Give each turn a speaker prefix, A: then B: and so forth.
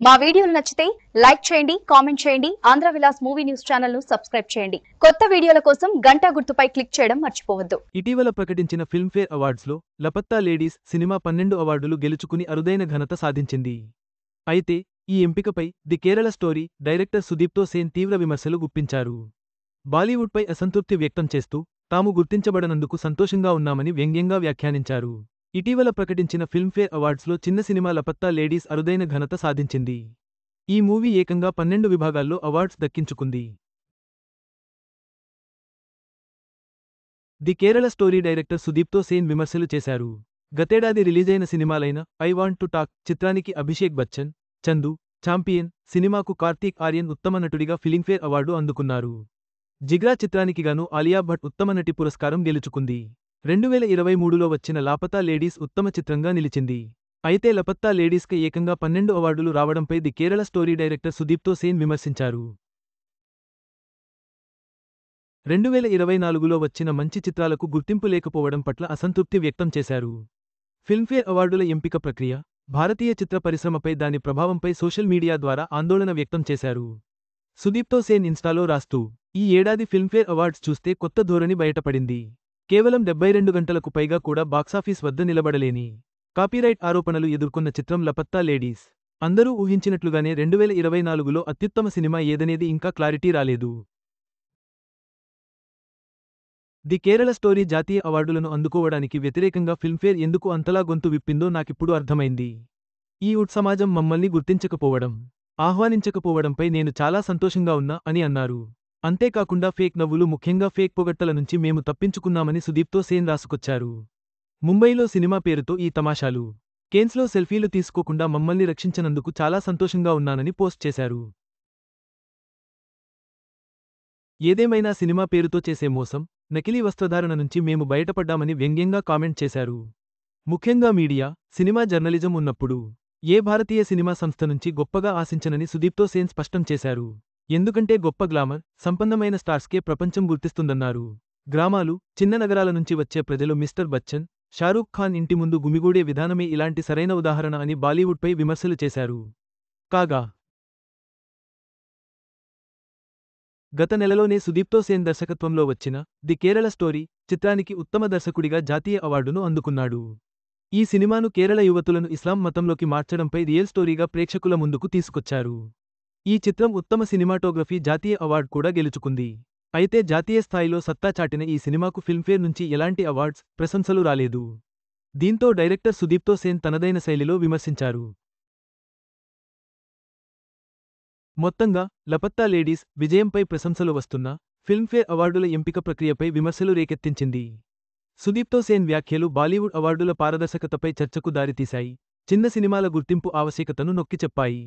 A: మా వీడియోలు నచ్చితే లైక్ చేయండి, కామెంట్ చేయండి. Andhra Vilas movie news channel ను సబ్స్క్రైబ్ చేయండి. కొత్త వీడియోల కోసం గంట గుర్తుపై క్లిక్ చేయడం మర్చిపోవద్దు.
B: ఇటీవల ప్రకటించిన ఫిల్మ్ఫేర్ అవార్డ్స్లో లపత్తా లేడీస్ సినిమా 12 అవార్డులు గెలుచుకుని అరుదైన ఘనత సాధించింది. అయితే ఈ ఎంపికపై the Kerala story director Sudipto Sen తీవ్ర విమర్శలు గుప్పించారు. బాలీవుడ్పై అసంతృప్తి వ్యక్తం చేస్తూ తాము గుర్తించబడనందుకు సంతోషంగా ఉన్నామని వ్యంగ్యంగా వ్యాఖ్యానించారు. ఇటీవల ప్రకటించిన ఫిల్మ్ఫేర్ అవార్డ్స్లో చిన్న సినిమా లపత్తా లేడీస్ అరుదైన ఘనత సాధించింది. ఈ మూవీ ఏకంగా 12 విభాగాల్లో అవార్డ్స్ దక్కించుకుంది. The Kerala story director Sudipto Sen విమర్శలు చేశారు. గతేడాది రిలీజైన సినిమాలైన ఐ వాంట్ టు టాక్ చిత్రానికి అభిషేక్ బచ్చన్, చందు, ఛాంపియన్ సినిమాకు కార్తీక్ ఆర్యన్ ఉత్తమ నటుడిగా ఫిలింఫేర్ అవార్డు అందుకున్నారు. జిగ్రా చిత్రానికి గాను ఆలియా భట్ ఉత్తమ నటి పురస్కారం గెలుచుకుంది. 2023లో వచ్చిన లాపతా లేడీస్ ఉత్తమ చిత్రంగా నిలిచింది. అయితే లపత్తా లేడీస్కి ఏకంగా 12 అవార్డులు రావడంపై the Kerala story director Sudipto Sen విమర్శించారు. 2024లో వచ్చిన మంచి చిత్రాలకు గుర్తింపు లేకపోవడం పట్ల అసంతృప్తి వ్యక్తం చేశారు. ఫిల్మ్ఫేర్ అవార్డుల ఎంపిక ప్రక్రియ, భారతీయ చిత్ర పరిశ్రమపై దాని ప్రభావంపై సోషల్ మీడియా ద్వారా ఆందోళన వ్యక్తం చేశారు. సుదీప్తో సేన్ ఇన్స్టాలో రాస్తూ, ఈ ఏడాది ఫిల్మ్ఫేర్ అవార్డ్స్ చూస్తే కొత్త ధోరణి బయటపడింది. కేవలం 72 గంటలకు పైగా కూడా బాక్సాఫీస్ వద్ద నిలబడలేని కాపీరైట్ ఆరోపణలు ఎదుర్కొన్న చిత్రం లపత్తా లేడీస్. అందరూ ఊహించినట్లుగానే 2024లో అత్యుత్తమ సినిమా ఏదనేది ఇంకా క్లారిటీ రాలేదు. ది కేరళ స్టోరీ జాతీయ అవార్డులను అందుకోవడానికి వ్యతిరేకంగా ఫిల్మ్ఫేర్ ఎందుకు అంతలా గొంతు విప్పిందో నాకిప్పుడు అర్థమైంది. ఈ సమాజం మమ్మల్ని గుర్తించకపోవడం, ఆహ్వానించకపోవడంపై నేను చాలా సంతోషంగా ఉన్నా అని అన్నారు. అంతేకాకుండా ఫేక్ నవ్వులు ముఖ్యంగా ఫేక్ పొగట్టల నుంచి మేము తప్పించుకున్నామని సుదీప్తో సేన్ రాసుకొచ్చారు. ముంబైలో సినిమా పేరుతో ఈ తమాషాలు, కేన్స్లో సెల్ఫీలు తీసుకోకుండా మమ్మల్ని రక్షించనందుకు చాలా సంతోషంగా ఉన్నానని పోస్ట్ చేశారు. ఏదేమైనా సినిమా పేరుతో చేసే మోసం, నకిలీ వస్త్రధారణ నుంచి మేము బయటపడ్డామని వ్యంగ్యంగా కామెంట్ చేశారు. ముఖ్యంగా మీడియా, సినిమా జర్నలిజం ఉన్నప్పుడు ఏ భారతీయ సినిమా సంస్థ నుంచి గొప్పగా ఆశించనని సుదీప్తో సేన్ స్పష్టం చేశారు. ఎందుకంటే గొప్ప గ్లామర్, సంపన్నమైన స్టార్స్కే ప్రపంచం గుర్తిస్తుందన్నారు. గ్రామాలు, చిన్న నగరాల నుంచి వచ్చే ప్రజలు మిస్టర్ బచ్చన్, షారూఖ్ ఖాన్ ఇంటి ముందు గుమిగూడే విధానమే ఇలాంటి సరైన ఉదాహరణ అని బాలీవుడ్పై విమర్శలు చేశారు. కాగా గత నెలలోనే సుదీప్తో సేన్ దర్శకత్వంలో వచ్చిన ది కేరళ స్టోరీ చిత్రానికి ఉత్తమ దర్శకుడిగా జాతీయ అవార్డును అందుకున్నాడు. ఈ సినిమాను కేరళ యువతులను ఇస్లాం మతంలోకి మార్చడంపై రియల్ స్టోరీగా ప్రేక్షకుల ముందుకు తీసుకొచ్చారు. ఈ చిత్రం ఉత్తమ సినిమాటోగ్రఫీ జాతీయ అవార్డు కూడా గెలుచుకుంది. అయితే జాతీయ స్థాయిలో సత్తా చాటిన ఈ సినిమాకు ఫిల్మ్ఫేర్ నుంచి ఎలాంటి అవార్డ్స్, ప్రశంసలు రాలేదు. దీంతో డైరెక్టర్ సుదీప్తో సేన్ తనదైన శైలిలో విమర్శించారు. మొత్తంగా లపత్తా లేడీస్ విజయంపై ప్రశంసలు వస్తున్నా ఫిల్మ్ఫేర్ అవార్డుల ఎంపిక ప్రక్రియపై విమర్శలు రేకెత్తించింది. సుదీప్తో సేన్ వ్యాఖ్యలు బాలీవుడ్ అవార్డుల పారదర్శకతపై చర్చకు దారితీశాయి. చిన్న సినిమాల గుర్తింపు ఆవశ్యకతను నొక్కి చెప్పాయి.